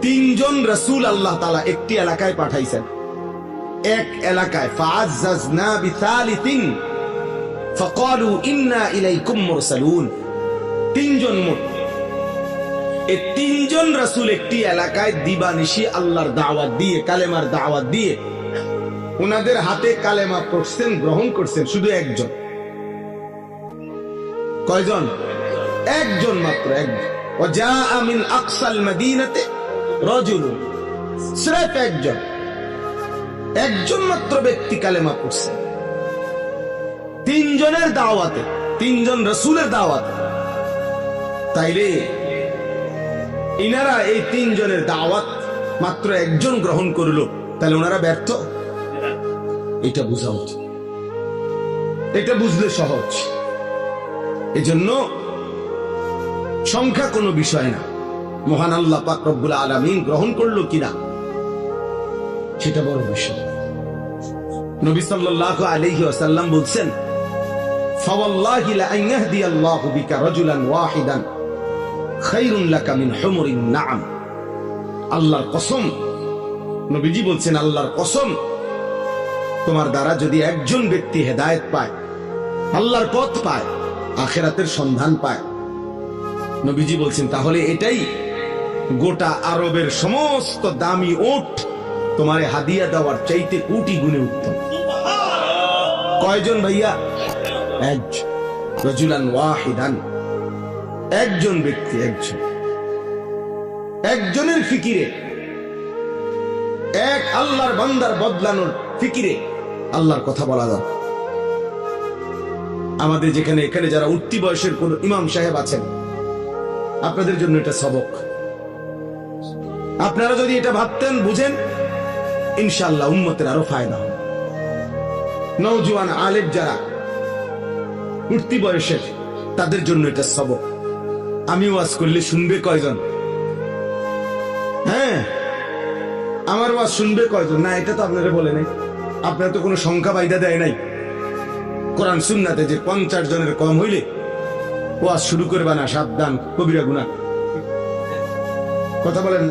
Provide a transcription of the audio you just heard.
তিনজন রাসূল আল্লাহ তাআলা একটি এলাকায় পাঠাইছেন, এক এলাকায়। ফাআজ্জাজনা বিসালিসিন ফাকালু ইন্না ইলাইকুম মুরসালুন। তিনজন মোট। এই তিনজন রাসূল একটি এলাকায় দিবানিশি আল্লাহর দাওয়াত দিয়ে, কালেমার দাওয়াত দিয়ে, ওনাদের হাতে কালেমা পড়ছেন, গ্রহণ করছেন শুধু একজন। কয়জন? একজন মাত্র, একজন। وجاء من اقصى المدينه رجل, সির্ফ একজন, একজন মাত্র ব্যক্তি কালেমা পড়ছে তিনজনের দাওয়াতে, তিনজন রাসূলের দাওয়াতে। তাইলে ইনারা এই তিনজনের দাওয়াত মাত্র একজন গ্রহণ করলো, তাহলে ওনারা ব্যর্থ? এটা বুঝা উচিত, এটা বুঝলে সহজ। এজন্য সংখ্যা কোনো বিষয় না, মহান আল্লাহ পাক রব্বুল আলামিন গ্রহণ করলো কিনা সেটা বড় বিষয়। নবী সাল্লাল্লাহু আলাইহি ওয়াসাল্লাম বলছেন, ফাওয়াল্লাহি লা আন ইয়াহদিয়াল্লাহু বিকা রাজুলান ওয়াহিদান খায়রুন লাকা মিন হুমুরিন নাআম। আল্লাহর কসম, নবীজি বলছেন আল্লাহর কসম, তোমার দ্বারা যদি একজন ব্যক্তি হেদায়েত পায়, আল্লাহর পথ পায়, আখিরাতের সন্ধান পায়, নবীজি বলছেন তাহলে এটাই গোটা আরবের সমস্ত দামি ওট তোমারে হাদিয়া দেওয়ার চাইতে কোটি গুণে উত্তম। কয়জন ভাইয়া? একজন। রাজুলান ওয়াহিদান, একজন ব্যক্তি, একজন। একজনের ফিকিরে, এক আল্লাহর বান্দার বদলানোর ফিকিরে আল্লাহর কথা বলা দরকার। আমাদের যেখানে এখানে যারা উঠতি বয়সের কোন ইমাম সাহেব আছেন, আপনাদের জন্য এটা সবক। আপনারা যদি এটা ভাবতেন, বুঝেন, ইনশাআল্লাহ উম্মতের আরো ফায়দা হবে। নওজোয়ান আলেম যারা উঠতি বয়সের, তাদের জন্য এটা সবক। আমি ওয়াজ করলে শুনবে কয়জন? হ্যাঁ, আমার ওয়াজ শুনবে কয়জন? না, এটা তো আপনারা বলে নাই, আপনারা তো কোনো সংখ্যা বাইদা দেয় নাই কোরআন সুন্নাতে যে 50 জনের কম হইলে ওয়াজ শুরু করবা না, সাবধান, কবিরা গুনাহ। কথা বলেন না।